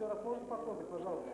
Еще раз можете попробовать, пожалуйста?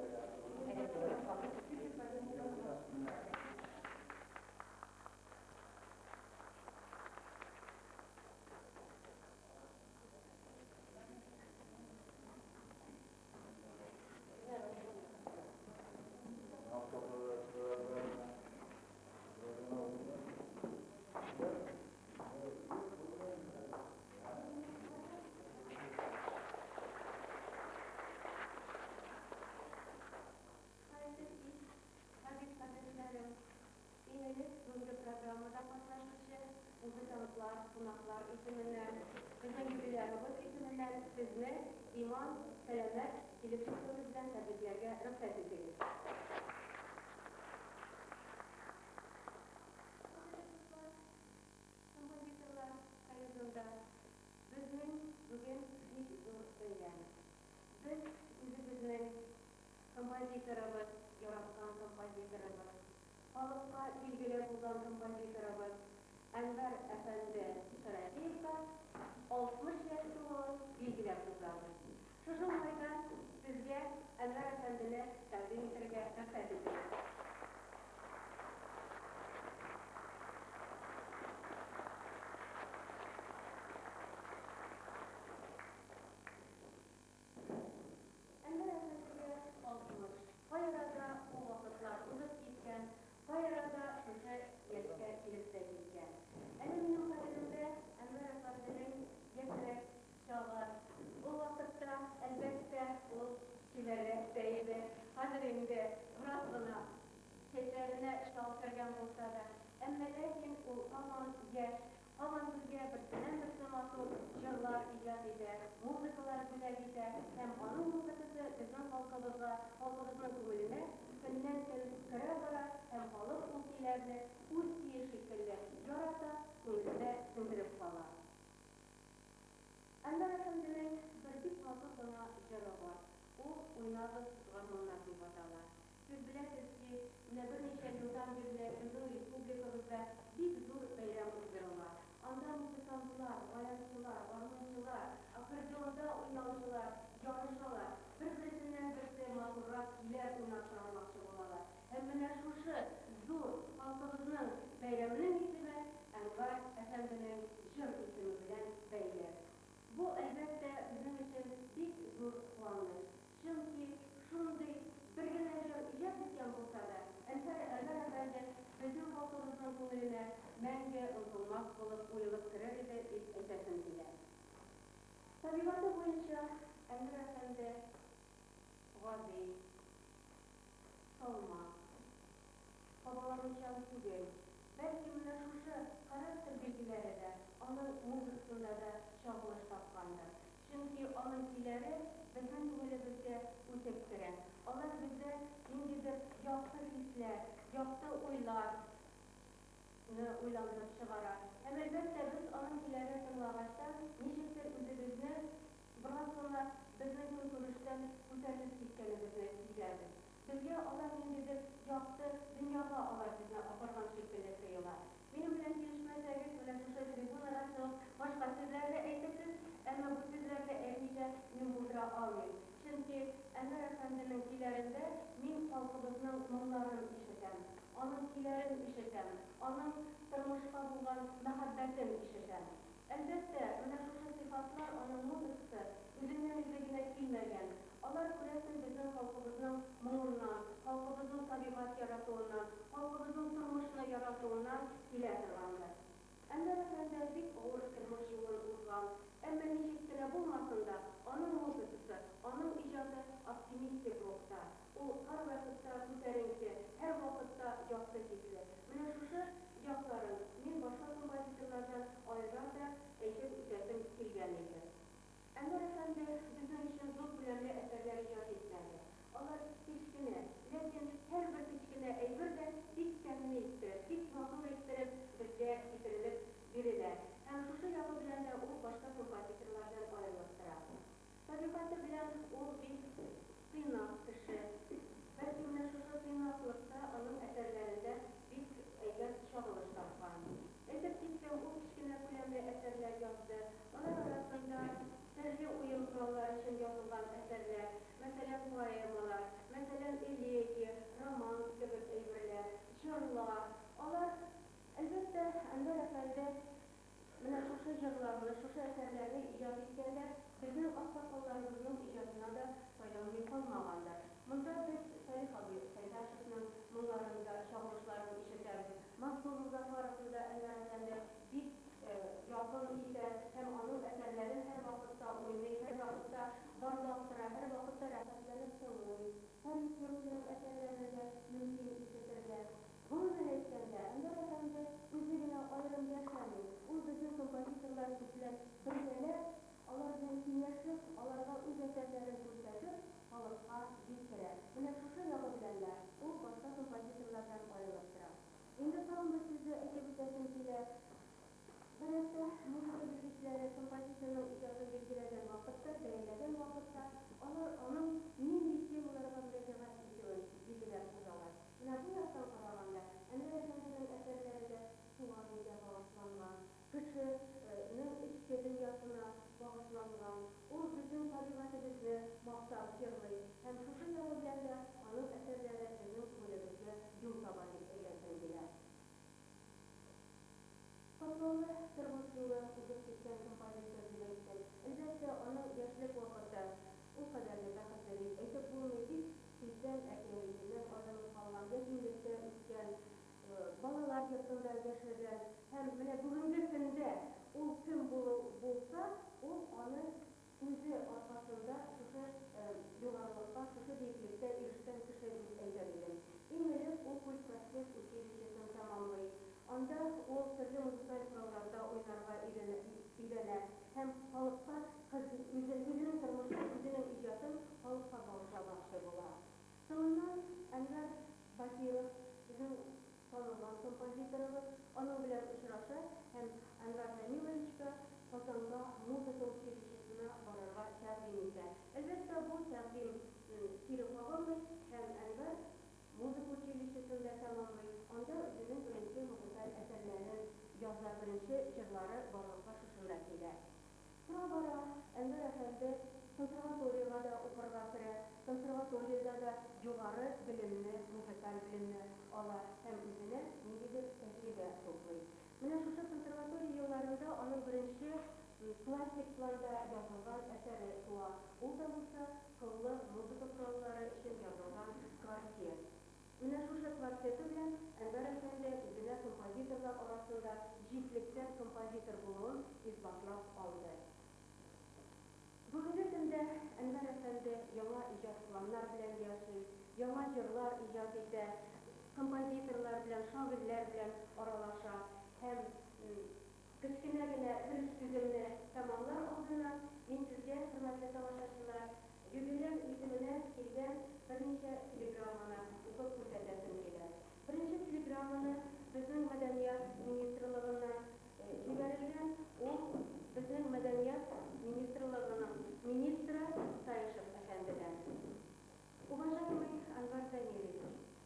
Qonaqlar ismindən, bizim gibilərimiz ismindən sizni iman, sələmət, bilib çıxdığınızdan təbriklərə rüxsət edirik. Kompozitorlar hayatında bizning bugün bir zor öyrənimiz. Biz özümüzün kompozitorimiz, yaratqan kompozitorimiz, xalqqa bilgili bulgan kompozitorimiz Enver Efendi Şerefiyev'de 60 yaşlı bilgiler bulgandı. Şu şunlardan sizce Enver Efendi'ne təqdim ettirge rüxsət edirik. Enver Efendi'ye 60. Hayırada o vakitler uzak gitken, hayırada şuşa yeske kilipte gitken. Benim kaderimde Enver Efendi'nin getirek çağlar. O vakitte elbette o kişilere değdi. Hazırında Murat'ına keçerine çalışırken olsa da ama lakin o aman yaş, aman bizge bir dönem bir zamanı jırlar icat eder, muzikalar güzel gider. Hem onun muzikası bizim halkımızın kömülüne günden gün kıra kıra hem halk ultilerini ultiye şekilde yarata kömülüne sındırıp kalar. Enver Efendi'nin bir bit vakı sana jırı var. O oynadı kanunlar bir vatalar. Siz bilesiniz ki ne bir neçe yıldan beri bizim Respublikamızda bir zor bayramımız var. Anda müzikancılar, bayancılar, varmançılar, akordeonda oynayıcılar, yarışalar, birbirinden birisi mahurrak iler oynatılmakçı olalar. Hemen şu zor halkımızın bayramının ismi Enver Efendi'nin jır ismi bilen beyler. Bu elbette bizim için bir zor kıvanç. Çünkü şunday bir gün önce icat etken olsa da Enver Efendi bizim halkımızın kömülüne menge unutulmaz bulup uyulup kırar idi etesin diler. Tabiatı boyunca Enver Efendi vadi, salma, babalarınca tügel, belki buna şuşu karakter bilgileri de onun muzikasında da çağılış tapkandır. Çünkü onun kileri bizim kömülümüzde ütektiren. Onlar bize indidir yaptı hisler, yaptı oylar uylandırıp çıkarar. Hem elbette biz onun kileri tınlağaçta niçindir üzerimizni biraz sonra bizim kuruluştan kurtarılıp gitkenimizni bilirdik. Bizge Allah indidir yaptı, dünyada Allah bizine apargan şekilde sayılar. Benim bilen gelişmezleriniz bilen şu tribunlara çok başka sizlerle eğitiksiz ama bu sizlerle eğitince min buldura almayın. Çünkü Enver Efendi'nin kilerinde min halkımızın mumlarını işiten, onun kilerini işiten, onun tırmışka bulan muhabbetin işiten. Elbette öyle şu sıfatlar onun muzikası, üzümden üzerine bilmegen. Allah kulesin bizim halkımızın mumuna, halkımızın tabiat yaratığına, halkımızın tırmışına yaratığına kilerdirlandır. Enver Efendi bir ağır kırmış yolun uzan, ama nişiktine bulmasın da onun muzikası, onun icadı optimistik ruhta. O her vakitte müterenki, her vakitte yaptı hisli. Mine şuşu yapların, min başka kompozitorlardan ayrıca eşit ücretin kilgeniydi. Enver Efendi bizim için çok önemli eserler icat etmeli. Onlar seçkine, lakin her bir seçkine eyvirden dik kendini istirip, dik mahsul istirip, bizce getirilip biriler. Hem şuşu yapabilen de o başka kompozitorlardan ayrılıştırar. Tabiatı bilen o bir sıynak dışı. Belki yine şuşu sıynaklıkta onun eserlerinde bir eylem çağılışlar var. Elbette o kişine önemli eserler yazdı. Onlar arasında sözlü uyum kuralları için yazılan eserler, mesela poemalar, mesela elegi, roman gibi eyberler, şiirler. Onlar elbette Enver Efendi менә шушы җырларны, шушы әсәрләрне иҗат иткәндә безнең аксакалларыбызның иҗатына да файдаланмый калмагандар. Монда без Салих абый Сәйдәшевнең моңларында чагылышларын ишетәбез. Мансур Музафаровны да Әнвәр Әфәнде бик якын итә һәм аның әсәрләрен һәр вакытта уйный, һәр вакытта барлаштыра, һәр вакытта рәхәтләнеп тыңлый. Һәр җырчының әсәрләрен дә мөмкин ишетергә. Гомумән әйткәндә, Әнвәр Әфәнде үзе генә аерым яшәми. Ул безнең композиторлар белән бергәләп, алар белән киңәшеп, аларга үз әсәрләрен күрсәтеп, халыкка җиткерә. Менә шушы ягы белән дә ул башка композиторлардан аерылып тора. Инде тагын бер сүзне әйтеп үтәсем килә. Берәүсә музыка белгечләре композиторның иҗатын билгеләгән вакытта, бәяләгән вакытта, алар аның нинди темаларга мөрәҗәгать итүен билгеләп узалар. Менә бу яктан караганда, Әнвәр Әфәнденең әсәрләре туган илгә багышланган, кешенең эчке дөньясына багышланган. Ул безнең табигатыбызны мактап җырлый һәм шушы ягы белән дә аның әсәрләре безнең күңелебезгә юл таба дип әйтәсем килә. Катлаулы тормыш юлы узып киткән композитор дип әйтсәк, әлбәттә аның яшьлек вакыты ул кадәр дә бәхетле дип әйтеп булмый, тик сездән әкиятеннән аерылып калган, ятимлектә үскән, балалар йортында яшәгән һәм менә бүгенге көндә ул кем булса, ул аны үзе аркасында шушы югарылыкка, шушы биеклеккә ирешкән кеше дип әйтә идем. Иң элек ул культпроцесс училищесын тәмамлый. Анда ул төрле музыкаль программада уйнарга өйрәнә һәм халыкка үзенең тормышын, үзенең иҗатын халыкка багышламакчы була. Соңыннан Әнвәр Бакиров, безнең танылган композиторыбыз, аның белән очраша һәм Әнвәр Җәмиловичка Казанга музыка училищесына барырга тәкъдим итә. Әлбәттә, бу тәкъдим кире кагылмый һәм Әнвәр музыка училищесын да тәмамлый. Анда үзенең беренче музыкаль әсәрләрен яза, беренче җырлары барлыкка шушында килә. Бара-бара Әнвәр Әфәнде консерваториягә да укырга керә. Консерваториядә дә югары белемне, музыкаль белемне ала һәм үзенә ниндидер тәҗрибә туплый. Менә шушы консерватория елларында аның беренче классик планда язылган әсәре туа. Ул да булса кыллы музыка кораллары өчен язылган квартет. Менә шушы квартеты белән Әнвәр Әфәнде үзенә композиторлар арасында җитлектән композитор булуын исбатлап алды. Бүгенге көндә Әнвәр Әфәнде яңа иҗат планнар белән яши, яңа җырлар иҗат итә, композиторлар белән, шагыйрьләр белән аралаша һәм кечкенә генә бер сүземне тәмамлар алдыннан мин сезгә, хөрмәтле тамашачылар, юбилей исеменә килгән берничә телеграмманы укып күрсәтәсем килә. Беренче телеграмманы безнең мәдәният министрлыгыннан җибәрелгән, ул безнең мәдәният министрлыгының министры Саишев әфәндедән. Уважаемый Анвар Замирович,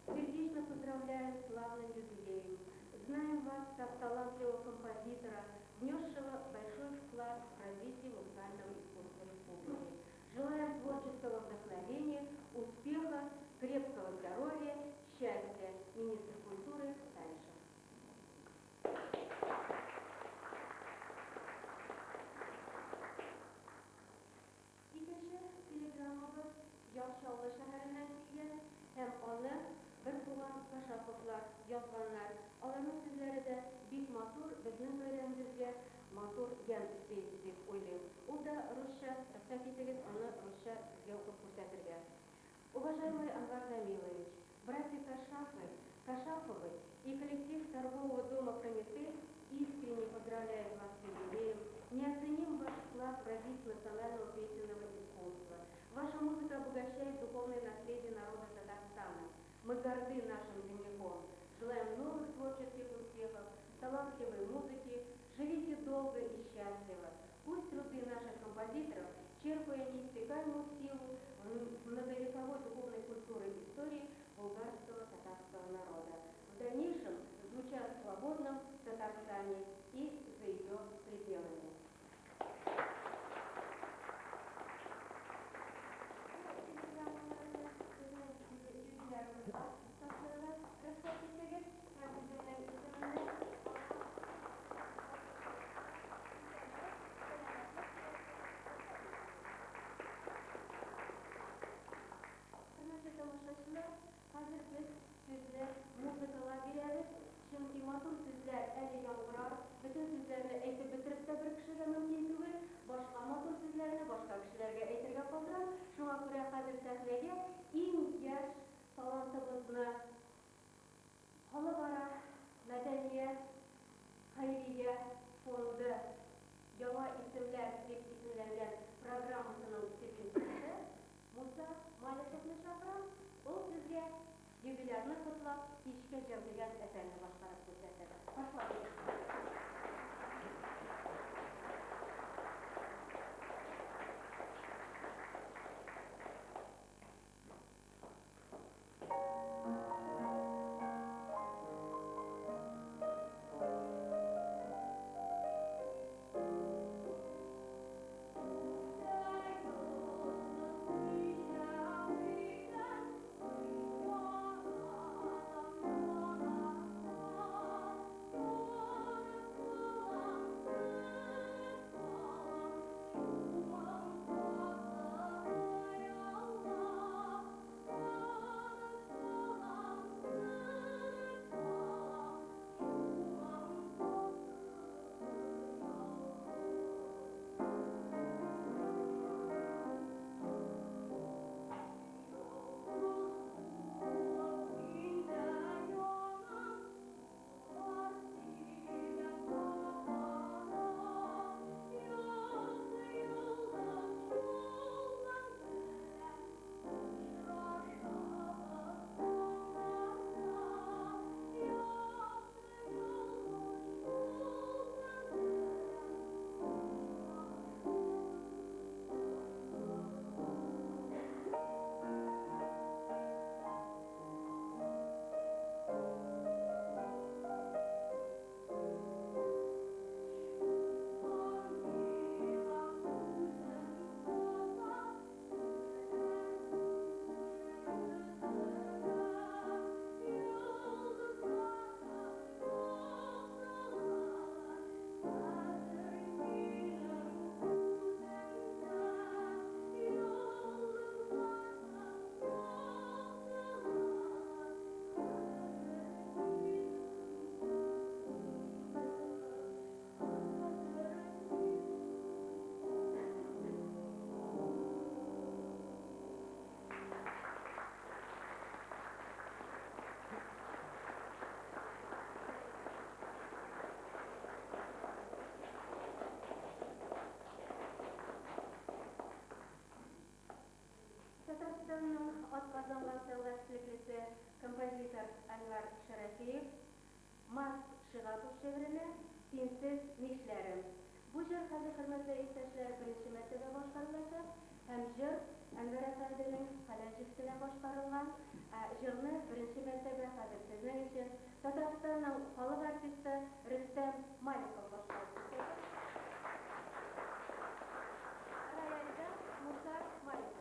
сердечно поздравляем с славным юбилеем. Знаем вас как талантливого композитора, внесшего большой вклад в развитие музыкального искусства республики. Желаем творческого вдохновения, успеха, крепкого здоровья, счастья. Министр культуры Саишев. İkinci telegramımız Yalçalı şəhərindən kилгән һәм аны бер туган Кашаповлар язганнар. Аларның сүзләре дә бик матур, безнең бәйрәмебезгә матур ямь өсти дип уйлыйм. Ул да русча, рөхсәт итегез, аны русча сезгә укып күрсәтергә. Уважаемый Анвар Замилович, братья Кашаповы и коллектив торгового дома «Прометей» искренне поздравляют вас с юбилеем. Неоценим ваш вклад в развитие национального песенного искусства. Ваша музыка обогащает духовное наследие народа Татарстана. Мы горды нашим земляком. Желаем новых творческих успехов, талантливой музыки. Живите долго и счастливо. Пусть труды наших композиторов, черпая неиссякаемую силу в многовековой духовной культуры и истории болгарского татарского народа, в дальнейшем звучат в свободном Татарстане и за ее пределами. bir kişiге mümkün түгел, başka motor sözlerini başka kişilerge әйтергә калдырам. Шуңа күрә хәзер сәхнәгә иң яшь талантыбызны Халыкара мәдәният хәйрия фонды яңа исемләр дип исемләнгән программасының секретаре Муса Маликовны чакырам. Ул сезгә юбилейны котлап кичкә җырлыган әсәрне башкарып күрсәтә. Башлагыз. Атказанган сәнгатьчелесе композитор Әнвәр Шәрәфиев Марс Шигапов шигырене «Синсез нишләрем». Бу җыр хәзер хөрмәтле иптәшләр беренче мәртәбә башкарылачак һәм җыр Әнвәр әфәнденең каләҗевсенә башкарылган. Җырны беренче мәртәбә хәзер сезнең өчен Татарстанның халык артисты Рөстәм Маликов башкарып. Рояльдә Муса Маликов.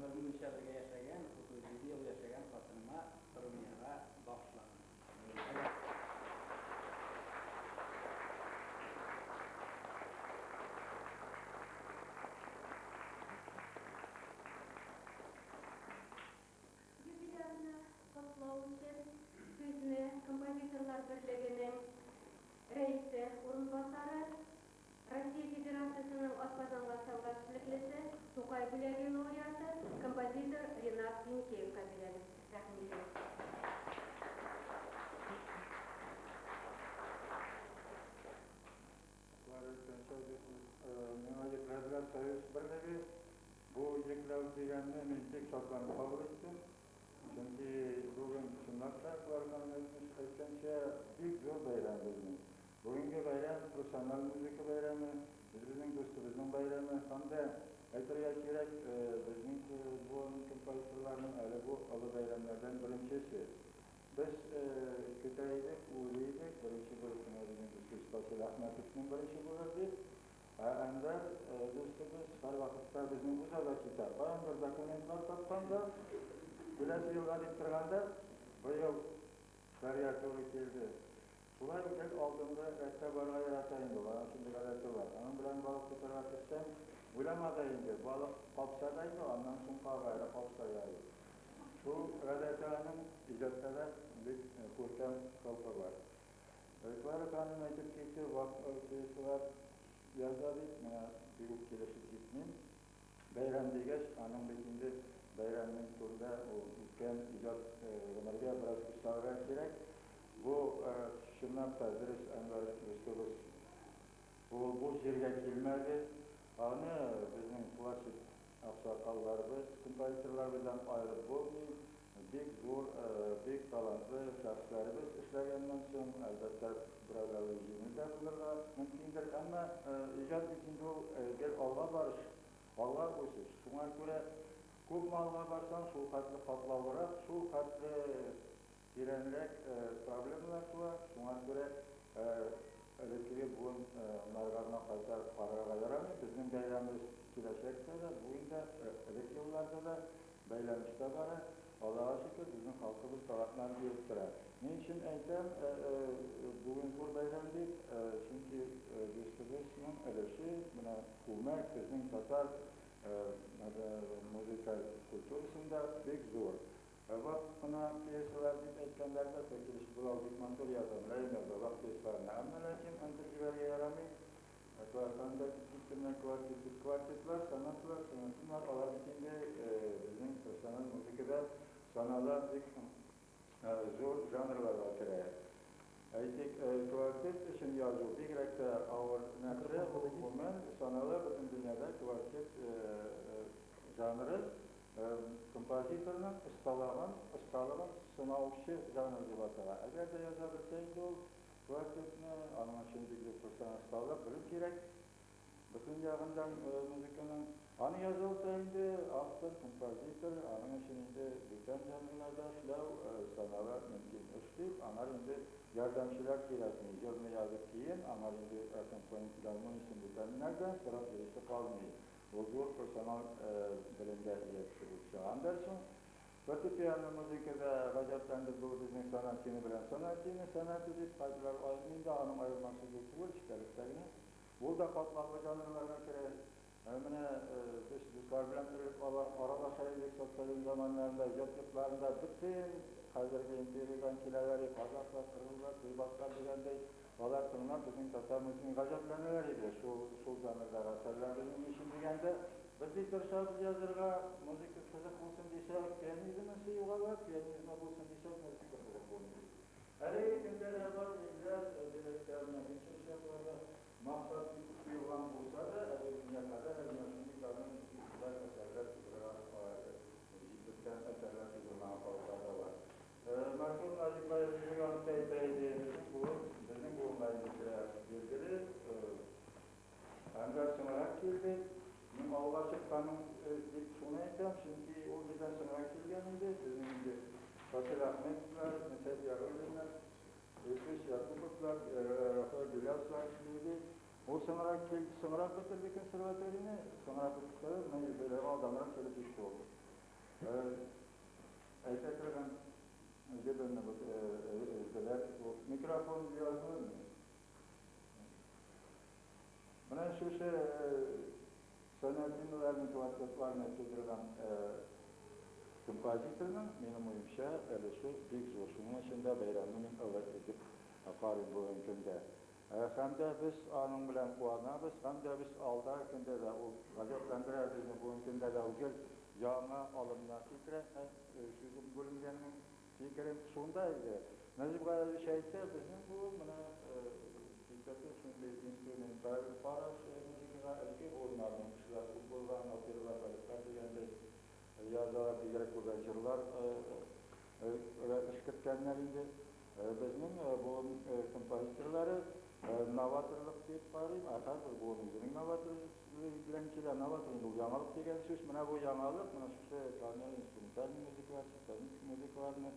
ömrümün içerisinde yaşayan, 37 yıl yaşayan katınıma Kırımya'ya bağışladım. Jubilerini kutlaw için sözünü Композиторлар Birliği'nin reisi, orunbasarı, Россия Федерациясының атказанган сәнгать эшлеклесе, Тукай бүләге лауреаты, композитор Ринат Еникеевка бирәбез. Рәхмәт. Миңа Йөкләрләр Союз Берлеге bu yüklәү дигәнне мин тик шатланып кабул иттем. Чөнки бүген чынлапта барганыбыз әйткәнчә бик зур бәйрәм безнең. Бүгенге бәйрәм профессиональ музыка бәйрәме, безнең достыбызның бәйрәме һәм дә әйтергә кирәк, безнең бу композиторларның әле бу олы бәйрәмнәрдән беренчесе. Без көтәйдек, уйлыйдык, беренче булышны безнең Спасил Әхмәтовның беренче булды. Әнвәр достыбыз һәр вакытта безнең үзара китап, бер документлар тапканда, киләсе елга дип торганда, быел Сәрия туры килде. Шулай ук алдында рәттә барга ярата инде, аны шундый гадәте бар. Аның белән балык тотарга китсәм, уйламада инде, балык капса да инде, аннан соң кагайра капса ярый. Шул гадәте аның иҗатта да бик күркәм халкы бар. Әйтләр ханым әйтеп китте, вакытлар язады, менә бик килешеп китмим. Бәйрәм дигәч, аның бит инде бәйрәмнең турында үткән иҗат гомергә бераз кыстарга кирәк. Bu şundan da dürüst Enver Rüstülüz bu жерге келмәді. Аны bizim klasik aksakallarımız, kompozitörlerimizden ayrı bulmuyor. Bik zor, bik talantlı şahslarımız işlerinden sonra elbette buralar yüzünde bulurlar. Mümkündür ama icat içinde gel Allah'a barış, Allah'a koşur. Şuna göre көп малға барсаң, шул хәтле катлаурак, шул хәтле тирәнрәк проблемалар туа. Шуңа күрә элекке бүген наргарына кайта карарга ярамый. Безнең бәйрәмебез киләчәктә дә, бүген дә, элекке елларда да бәйләнештә бара. Аллаһка шөкер, безнең халкыбыз талапларын биреп тора. Мин өчен әйтәм, бүген зур бәйрәм дип, чөнки достыбызның өлеше, менә күмәк безнең татар müzikal kültürüsünde bek zor. Bak buna piyesalar diye etkenlerde çekiliş bulaldık, mantur yazan, Reymez'de bak piyesalarına. Ama lakin antırcılarga yaramay, kvartanda küçüklerine kvartetler, sanatlar, onlar içinde bizim profesyonel müzikada sanatlar bek zor janrlar var kiraya. Aytik kvartet için yazı bir gerekte ağır nefre, hukumen sanatlar bütün dünyada kvartet janrı kompozitörün ustalagan sınavçı janrı diye atala. Eğer de yazabilseydi ol kvartetini anlaşıldığı profesyonel ustalar bilim gerek. Bütün yağından müzikanın anı yazılsaydı aktör, kompozitör, anın içinde bütün janrlarda işlev sanatlar mümkün. Üstelik anar indi yardımcılar kirasını yazma yazıp giyin, anar indi komponentlerinin içinde bitenlerden taraf yarışı kalmıyor. O zor personel bilimde yetiştirildi. Anderson, fortepiano müzikada gajaplandı bu bizim sanatçını bilen sanatçı deyip kaydılar ayrımında anın ayrılması geçiyor işlerliklerine. Burada katlarlı janrlarına göre biz bilen aralaşaydık sosyalin zamanlarında, icatlıklarında bütün hazırki imperiyadan kileleri, Kazaklar, Kırgızlar, Kıybaklar degende olar tırlar bizim tatamızın gajaplanılar idi. Şu janrlarda asarlarının işin degende biz de tırşabız yazırga müzik kızık olsun desek, piyanizmi sıyuğa var, piyanizmi olsun desek müzik kızık olmuyor. Hele günler var, bizler dileklerine geçmişlerle maksat sıyuğan olsa da dünya kadar şimdi kanun güzel eserler cidden eserler kızılman kalkada var. Merkez Nazikler Yüzügan Teyze'yi bizim bu meclisine bildirir. Enver sınarak geldi. Benim Allah'a çıkkanım ilk şunu ettim. Çünkü o bizden sınarak gelgeninde bizim gibi Fatih Ahmetler, Mesut Yargılar, Öküş Yakuplar, Rafael Gülaslar gibi. O sınarak bitirdi konservatörünü, sınarak bitirdi, böyle adamlar şöyle düştü oldu. aytadigan jibinni o'zgalar mikrofon yozmaydi. Mana shu san'atchilarni tuvakkallarni keltirgan kompozitorning mening o'yimcha shu bek zo'r. Shuning uchun da bayramning avval etib qaror bo'lgan kunda hamda biz onun bilan quvonamiz, hamda biz alda kunda da o g'azablantiradi bu kunda da o'g'il yangi olimlar fikri shu bo'linganning fikri shunday edi. Najib G'azali aytsa bizning bu mana dikkatli shunday instrumental farash muzikaga ilki o'rnalgan kishilar bo'lgan operalar deganda yazarlar digər qo'zachirlar ishlatganlar edi. Bizning bu kompozitorlari novatorlik deb qarayman. Axir bu o'zining novatorlik bilan kelgan novatorlik bu yangilik degan so'z. Mana bu yangilik mana shu kanal instrumental muzikalarni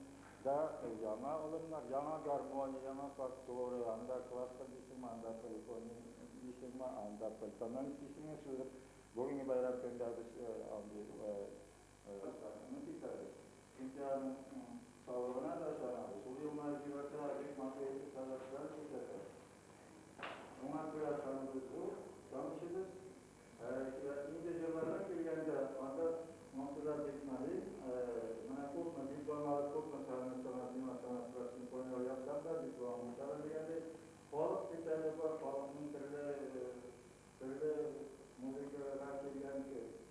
da yangi olimlar, yangi garmoniya, yangi faktori, anda klaster deyilma, anda telefonni deyilma, anda peltonal deyilma so'zlar. Bugungi bayram kunda biz sağlığına da şahane. Suriye mağduriyeti bir maddeydi savaşlar çıkardı. Ona göre tanıdık bu. Tanışırız. İngilizcelerden geldiğinde anda masada tekmeli. Bana korkma, diplomalar korkma sanatçılar sinfoniler yapsam da diplomalar geldi. Halk bir tane var, halkın türlü müzikler gelgen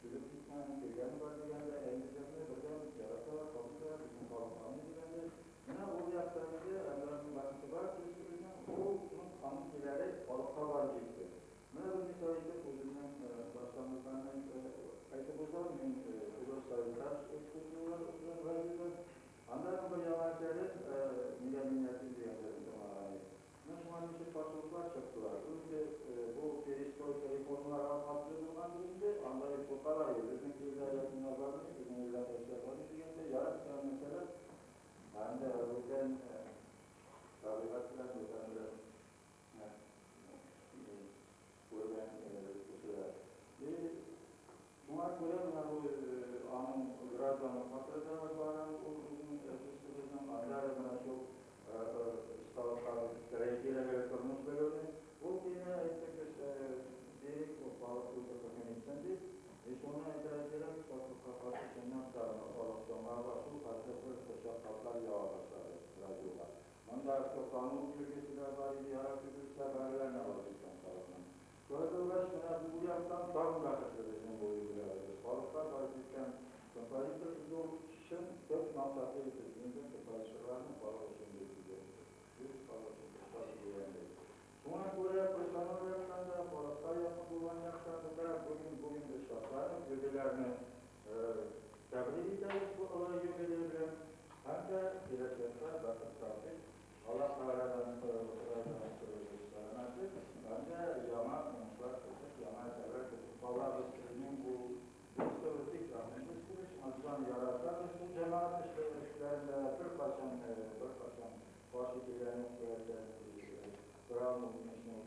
çocuk gitmeyen gelgen var geldi. Endişemde bakalım yaratalar, komutlar, bizim halklarını geldi. Yine o yaptığımızda Allah'ın bakışı var, Türkçülüğünden onun kanıtları halka var gitti. Yine bu müsaade özümden başkanlıklarından kayıtı bozulmayın, uluslararası ekskluzyonlar verdiler. Anlarım bu yavaşları milyoniyeti diyebilirim. Müslüman için başlıklar çıktılar. Önce bu peristroika reformlar atladığından birinde anlayıp kurtarlar. Bizim devletin nazarını, bizim devletlerinin diyende yarattılar mesela. Ben de öğren tabiatçılar öğrenler. Buna göre bu anın birazdan hatırladığımız bağlam uzun ötüsümüzün anlarına çok renklerle kurmuş böyle. Bu yine direkt o bağlı dokumentendi. Sonra ederek kapatı kenar tarafından başlı farklı teşekkürler yağarlar radyolar. Onlar kanun bölgesinde var yaratıcı haberlerle alışkan tarafından. Sonra bu yaptan sorun bizim bu ülkelerde. Balıklar varken kompozitör için dört maksatı yetiştiğinde kompozitörlerin bağlaşını getiriyor. Sonra buraya başlamalarından da balıklar yapma kullanacaklar da bugün de şartların gövdelerini tebrik ederiz bu olayı gövdelerini. Hem de gelecekte bakıp sabit Allah Teala'dan sırrılarına hem de yana konuşlar kısık, yana sever kısık. Allah Resulü'nün bu sırrıtik rahmetli azdan yaratan bu cemaat işlerinde bir kaçan başlıklarını Bravo, Müslüman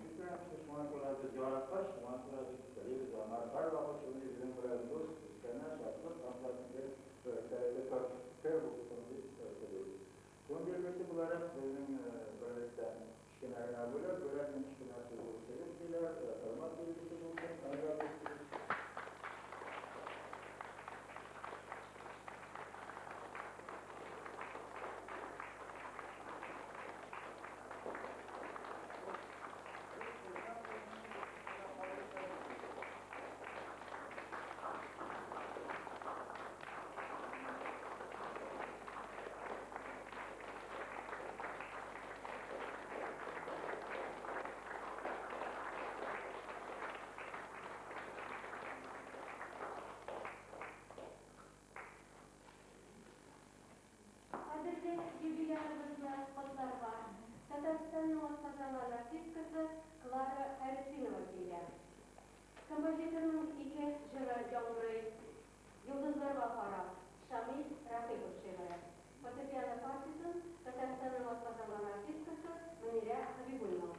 Müslüman kolayca yaratmış, Müslüman kolayca kariyer zaman. Her vakit şunu bizim kolayca dost, kendine şartlı, kampanyada kır bu konuyu söylüyoruz. Son birlikte bunların bizim böylelikle işkenarına böylelikle işkenarı sevgiler, kırmak bilgisi bulsun, kanılar bulsun. Jubilerimizde kutlar var. Tataristan'ın ortadan artistkası Klara Ersinova kelgan. Kompozitorning iki jiri Jonbray, Yulduzlar va Farah, Shamil Raqibov she'ri. Fortepiano partisi Tataristan'ın ortadan artistkası Munira Habibullayeva.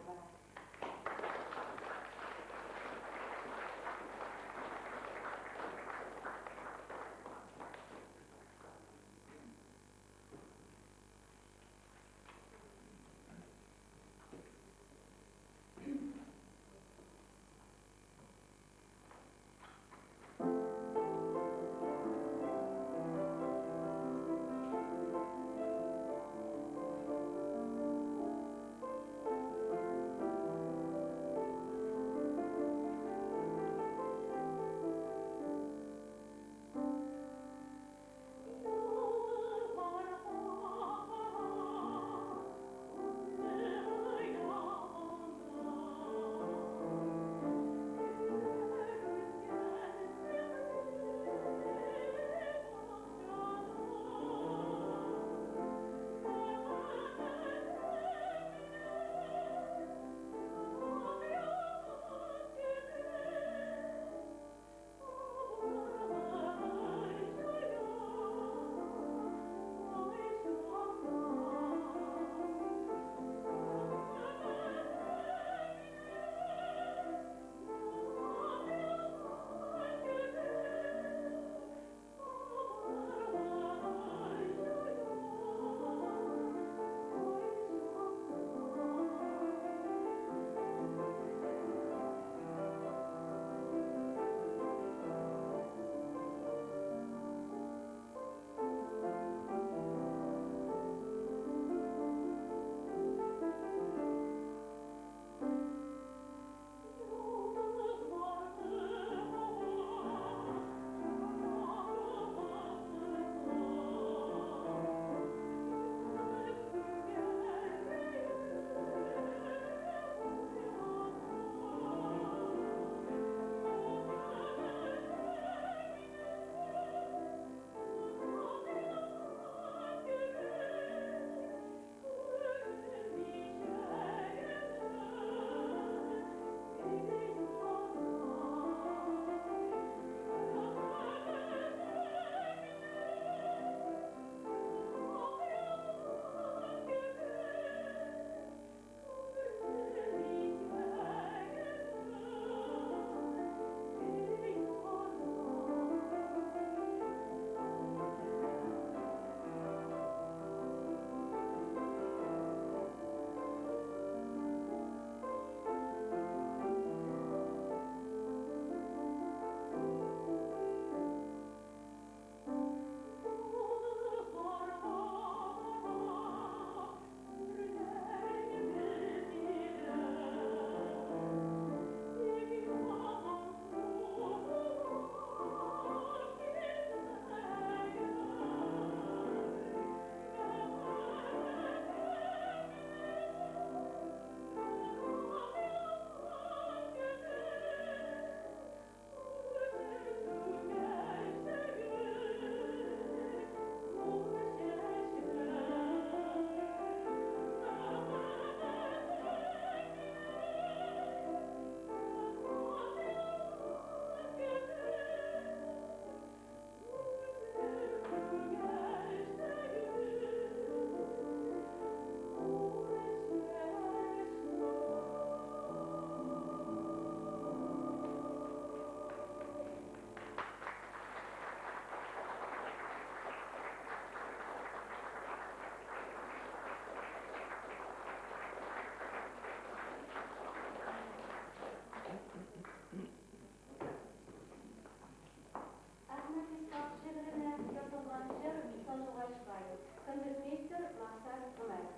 Bundesmeester Marcel Ömer.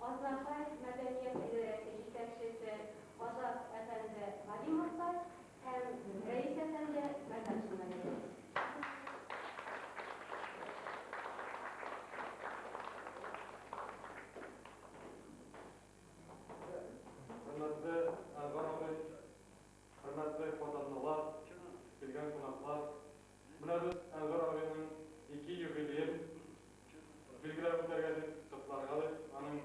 Aznakay Medeniyet İdaresi İşletçisi Azat Efendi Halimovlar hem Reis Efendi Mehmetçin'e geliyor. Hürmetli Erdoğan Bey, hürmetli kodanlılar, bilgen konaklar, buna biz Erdoğan Bey'nin 2 yubileyim, bilgiler mütergedik kutlargalık, anın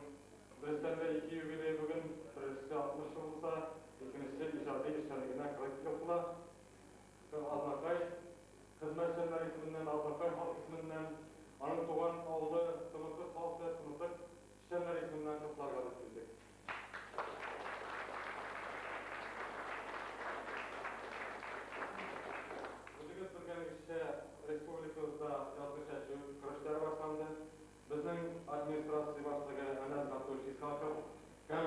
Özlem'de 2 yubiley bugün Türkçe 60 olsa, ikincisi icadi işlerliğinden kırık yoklar. Aznakay, hizmetçiler isminden, Aznakay halk isminden, anın doğan oğlu, sınıflık halk ve sınıflık işlemler isminden kutlargalık bildik. Respublikamızda yazgıç açı kuruluşlar başlandı. Bizim administrasiya başlığı Enes Anatoliy Iskakov hem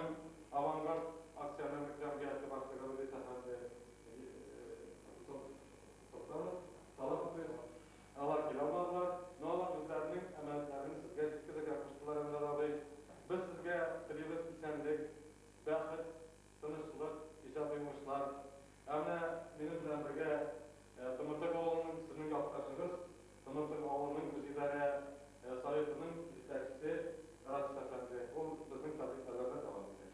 Avangard Aksiyonerlik Cemiyeti başlığı Reis Efendi Salamov Allah kilamazlar. Ne olur bizlerinin emellerini sizge çıktık yapmıştılar Emre abi. Biz sizge dilimiz isendik, bəxit, tınışçılık, icap etmişler. Emre benim bilen birge Tımırtık oğlunun sizin yaptıklarınız, Tımırtık oğlunun müzidare sayısının istekçisi Rasim Efendi. O bizim tabiatlarına devam edecek.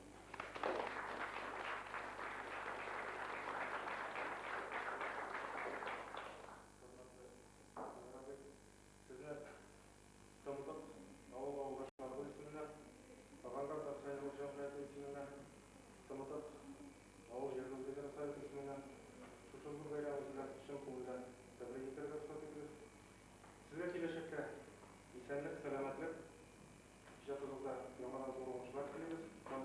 Size Tımırtık Tanıdık. Ağır yerimizde de sayfasından Çocuk bayramımızda şun kumdan tebrik ederek soruyoruz. Sizler gelecekte insanlık, selametlik, icatınızda yamanan zor olmuşlar dileriz. Ben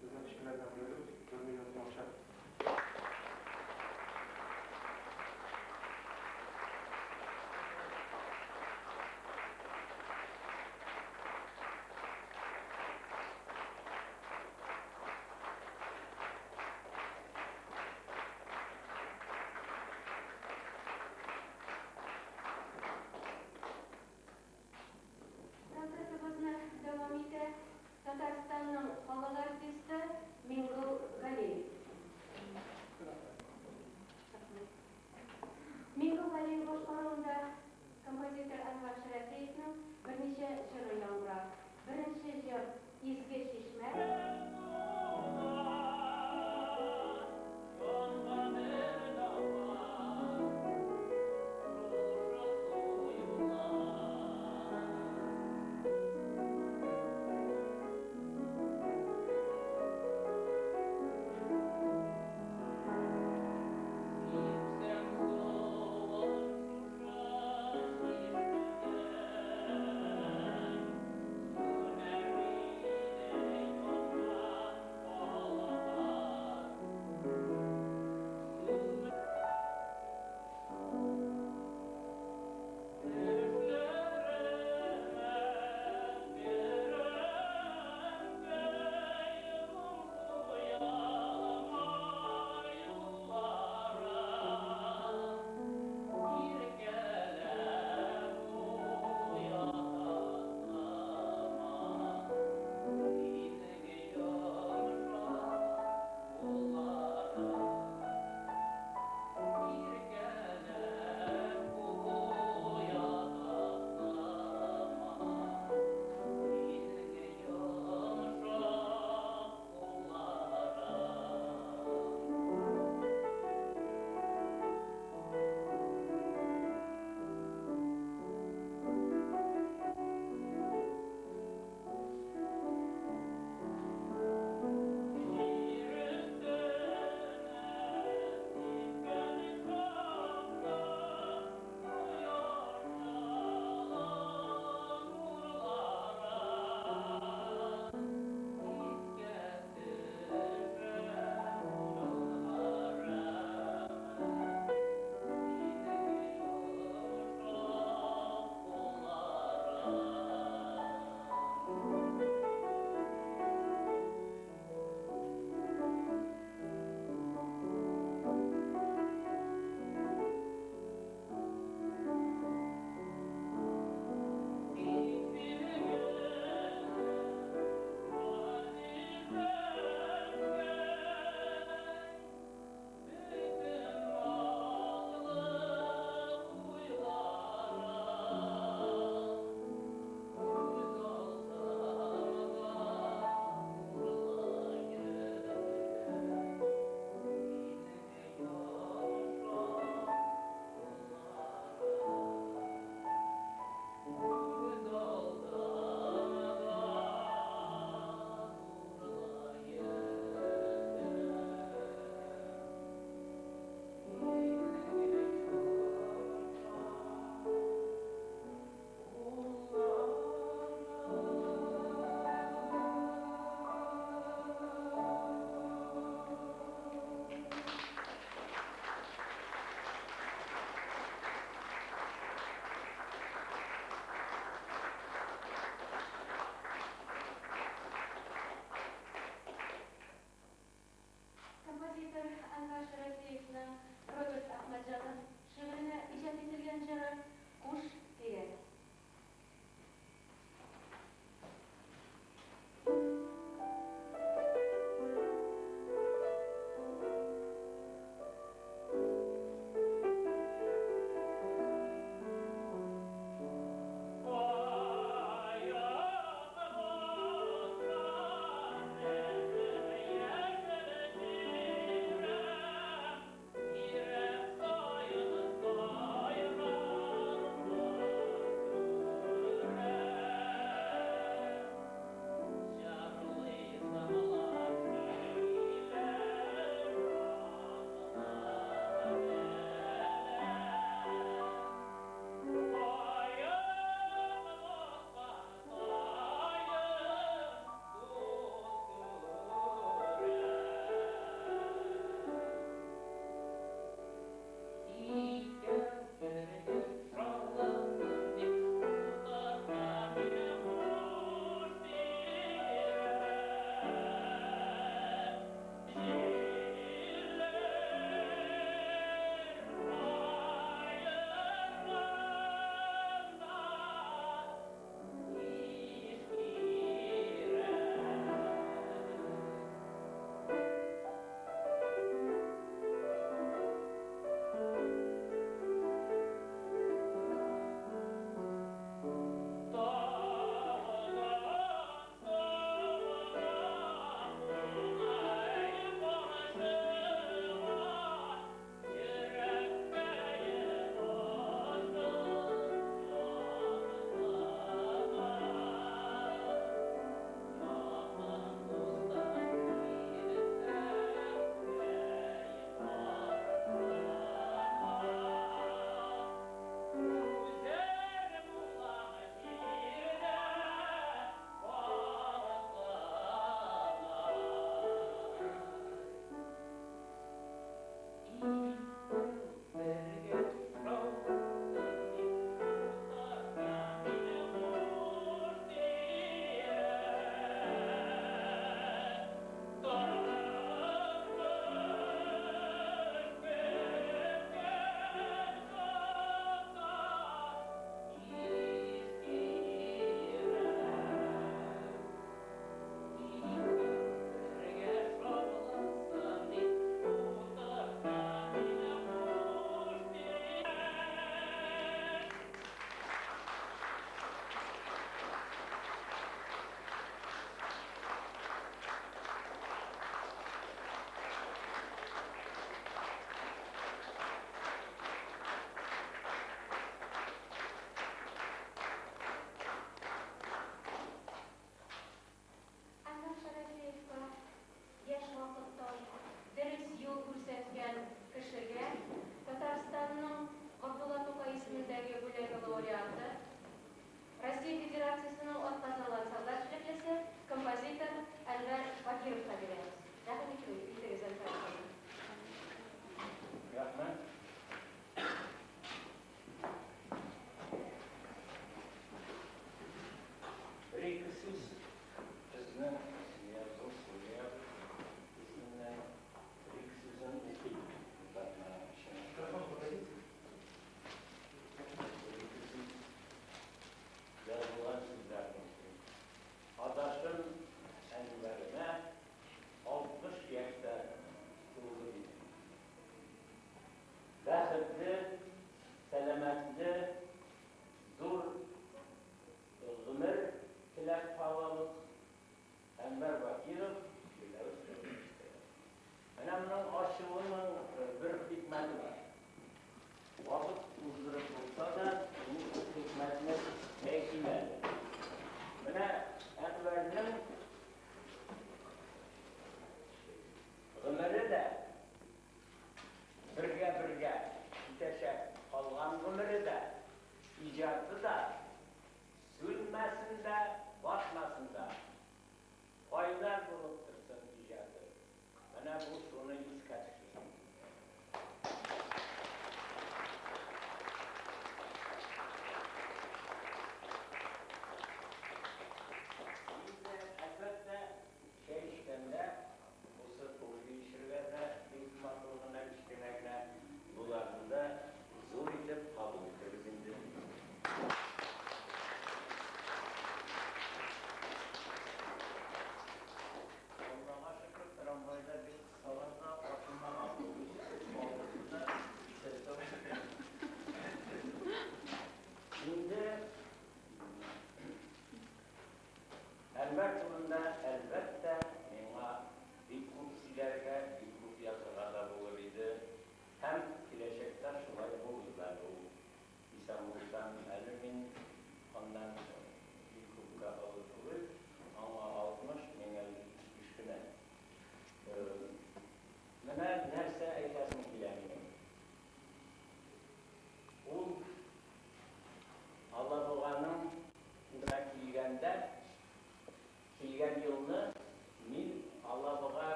bizden işkilerden biliyoruz. Görmeyi yapmışlar. Процессimizni davom etib, Tataristonning xalq artisti Mingul G'aliyev. Mingul G'aliyev boshqaruvida kompozitor Anvar Sharafiyevning bir necha she'ri yangrab. Birinchi she'r Ezgi Cheshma.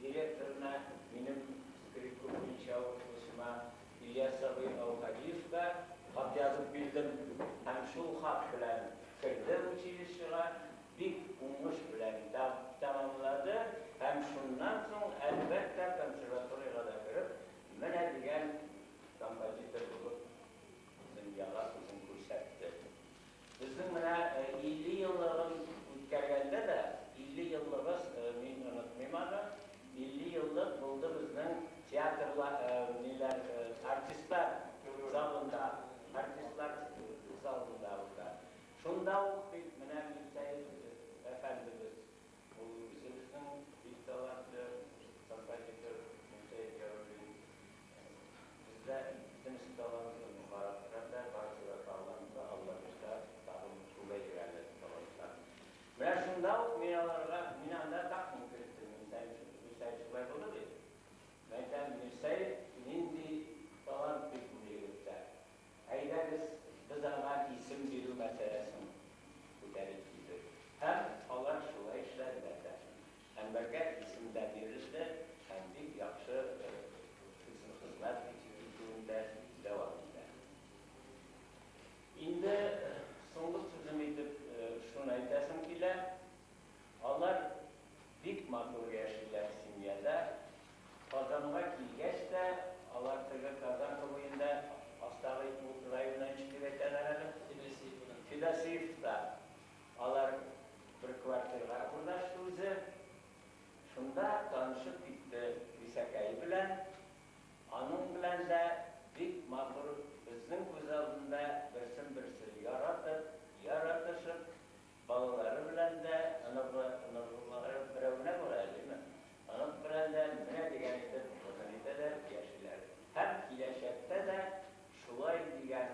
direktoruna benim skripko boyunca okumasıma İlyas Sabri Avkadiyev'ga hat yazıp bildim. Hem şu hat bilen kirdi uçilişine bir umuş bilen tamamladı. Hem şundan sonra elbette konservatoriya da girip mene diyen kompozitör bulup bizim yağa bizim kursetti. Bizim mene 50 yılların ütkərgəndə də 50 yıllığız min unutmaymadı. 50 yıllık buldu bizden tiyatrolar, artistler zalında, burada. Şunda okuyup Münir Müseyit Efendimiz, bu bizimizin ilk talatlı kompozitör Müseyit Yarol'un bizde bizim talatlı muharatlarında bazı vakalarında Allah işte daha mutluluğa girerler talatlar. Ben şunda okumayalarla Minanda takım kırıttım. Müseyit Şubay buldu bir. Ben Müseyit indi talant bir kulübüde. Eğer biz zaman isim bir meselesini bu gereklidir. Hem Allah şuna işler eder. Hem belki isimde verirse hem bir yaxşı hizmet içerisinde devam eder. İndi sonlu sözüm edip şunu aytasım ki onlar dik makul yaşayacak simyada kazanma kilgeç de Allah tırgı kazan kılığında Astağı rayonundan çıkıp edenlerine Filasif'ta alar bir kvartirga kurlaştırdı. Şunda tanışıp gitti Visakayı bilen. Onun bilen de bir makul bizim göz aldığında birisi yaratışıp balaları bilen de anadoluları birevine göre değil mi? Anadolu bilen de ne diyenlikte organiteler yaşıyorlar. Hem kileşekte de şulay diyen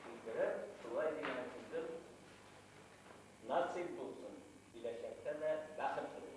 fikri, şulay diyen fikri nasip bulsun. Bileşekte de bakıtlı bulur.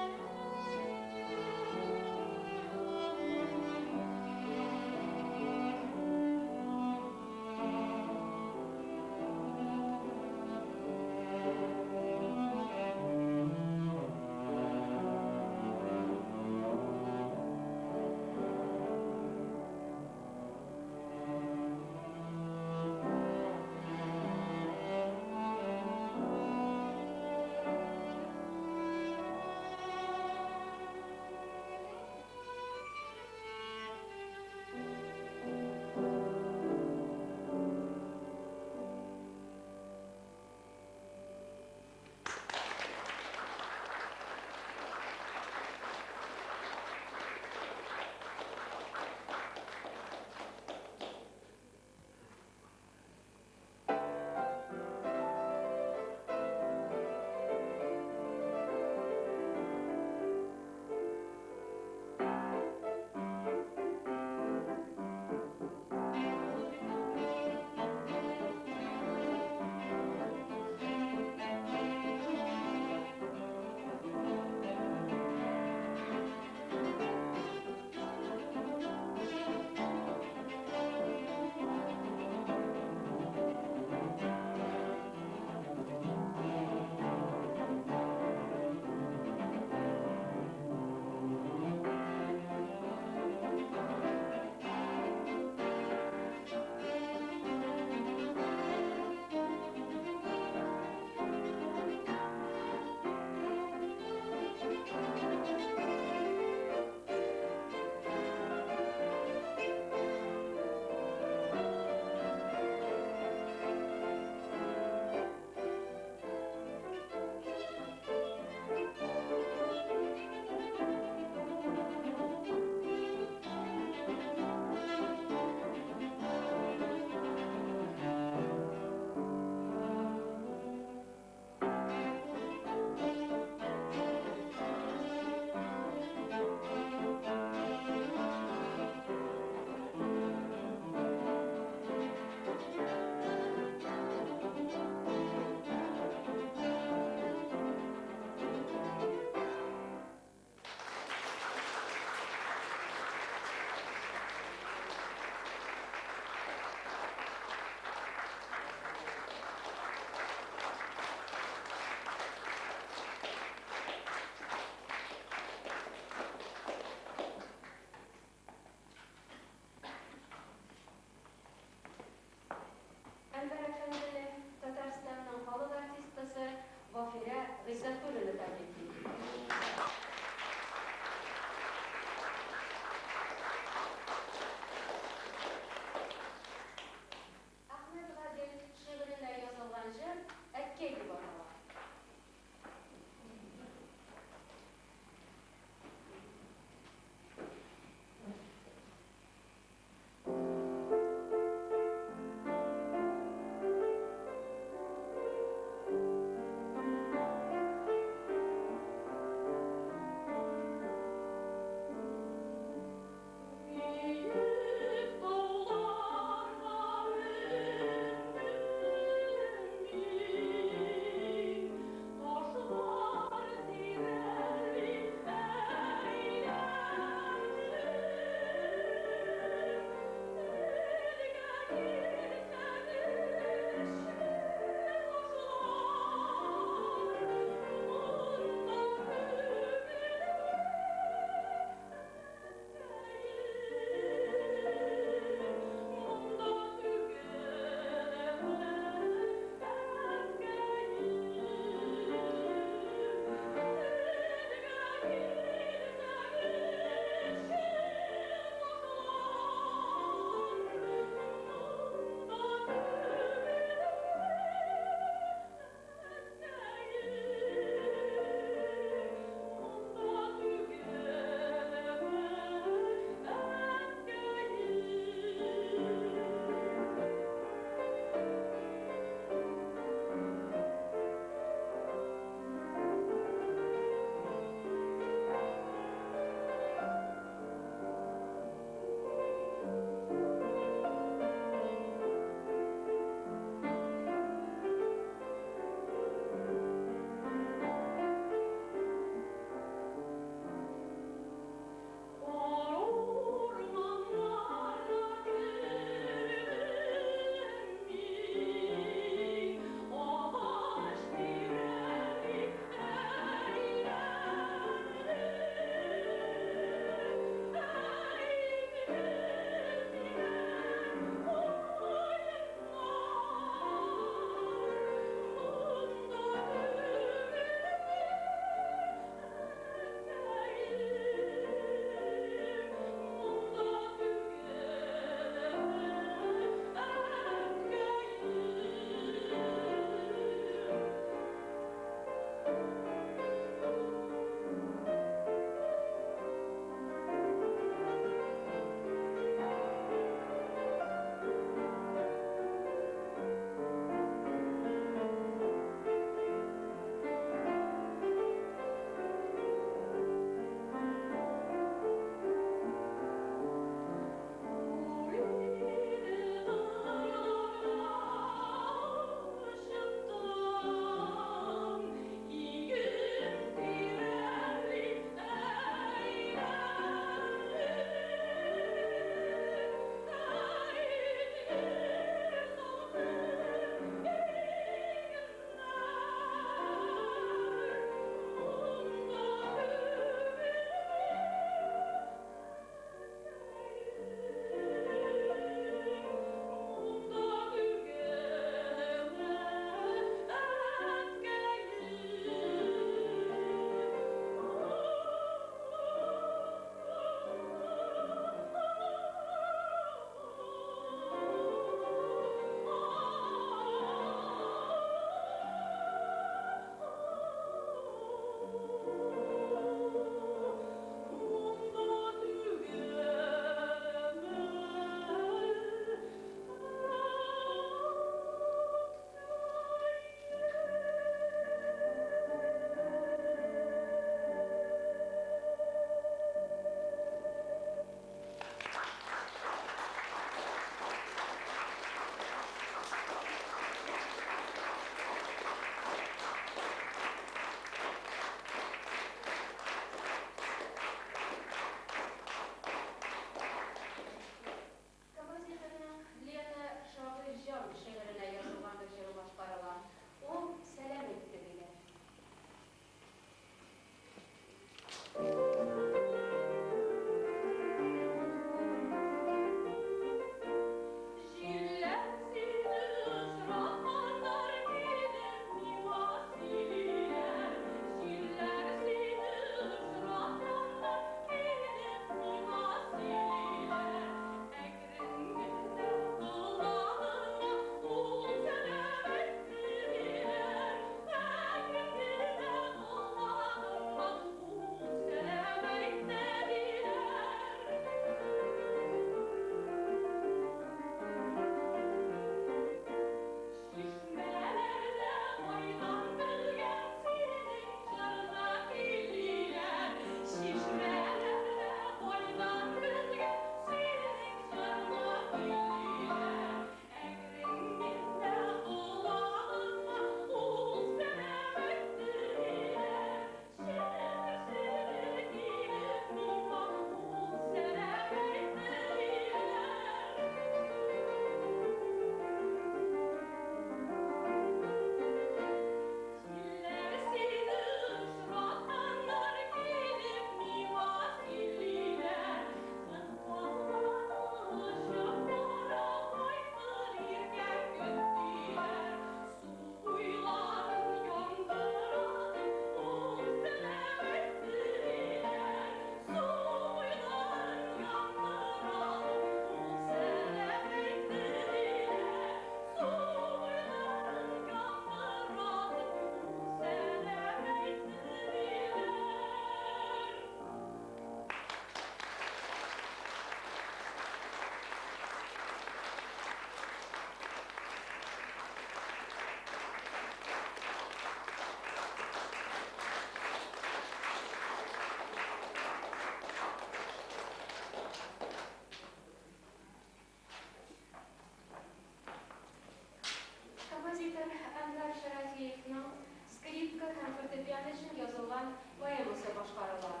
fortepiano için yazılan poeması başkarılar.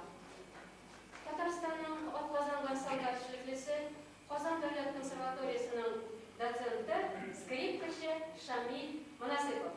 Tatarstan'ın Atlazangan Salgaçlık Lisi, Kazan Devlet Konservatoriyası'nın doçenti, skripkaşı Şamil Manasipov.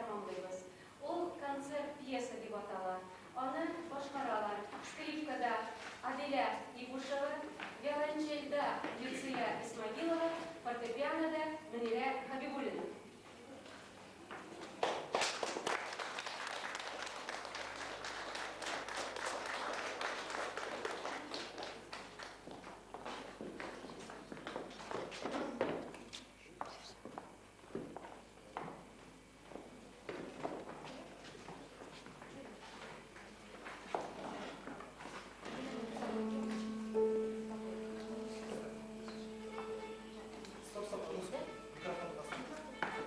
тәмамлыйбыз. Ул концерт пьеса дип атала. Аны башкаралар скрипкада Аделя Игушева, виолончельда Люция Исмагилова, фортепианода Мөнирә Хабибуллина. Стоп, стоп, микрофон поставь.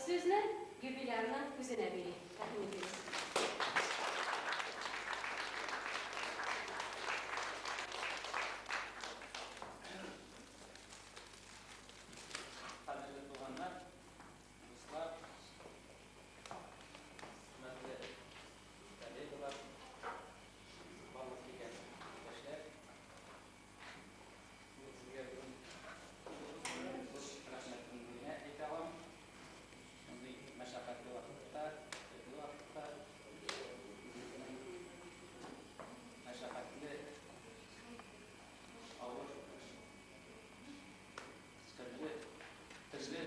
so'zni yubilyarning o'zine beraylik. Taqdim etamiz. Qadrli tuğanlar, dostlar, hürmetli kollegalar, bарлық kelgan yoshlar, sizga rahmatimni aytaman. Bunday mashaqqatli vaqtda, mashaqqatli og'ir tijli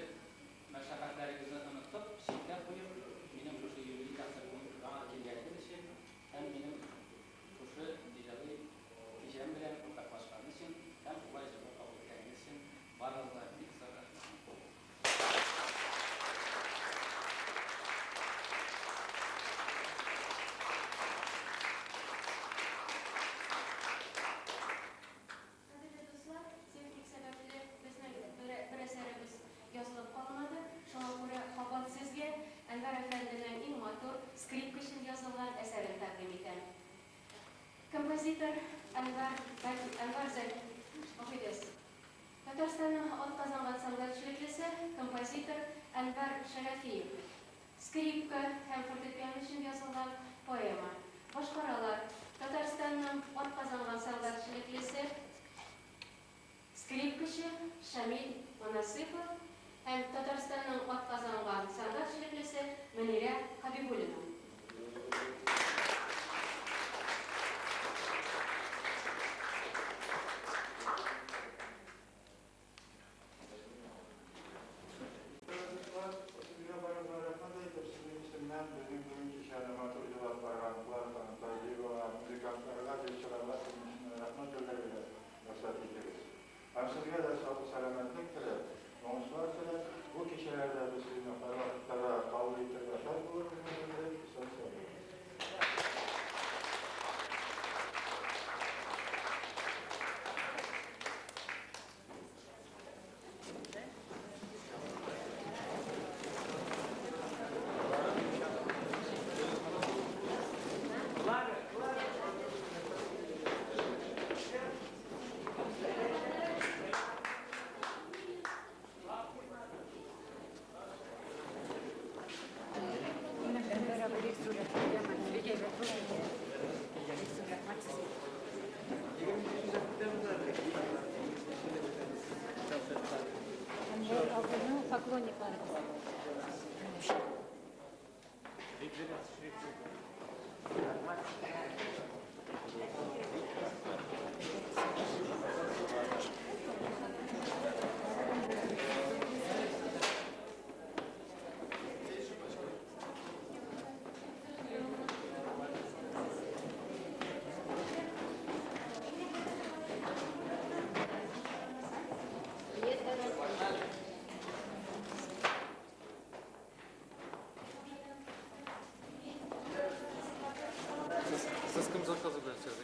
mashaqqatlaringizni unutib, chetlab qo'yib, mening shu yo'lli taqsirimni kelganligim uchun ham mening shu dijali ishim bilan o'rtoqlashganim uchun ham qulay javob qabul etganingiz uchun barlig'ingizga ming rahmat. Qadrli do'stlar, sevgilik sababli bizning bir asarimiz yozilib qolmadi. Shunga ko'ra Xobot sizga Anvar afandining eng motor skripka uchun yozilgan asarini taqdim etaman. Kompozitor Anvar Zayed. Tataristonning Otqozongan san'atchiligi kompozitor Anvar Sharafiyev. Skripka ham fortepiano uchun yozilgan poema. Boshqaruqlar Tataristonning Otqozongan san'atchiligi skripkachi Shamil Manasipov hem Tataristan'ın Otqozongan san'atchiligi Munira Habibulina. Sizga da sağlık, selametlik tilep. Onuslar tilep. Bu kişilerde de sizin vakitlere kabul ettirme şart olur. Поклонник Siz kim zot hazırlayacağız?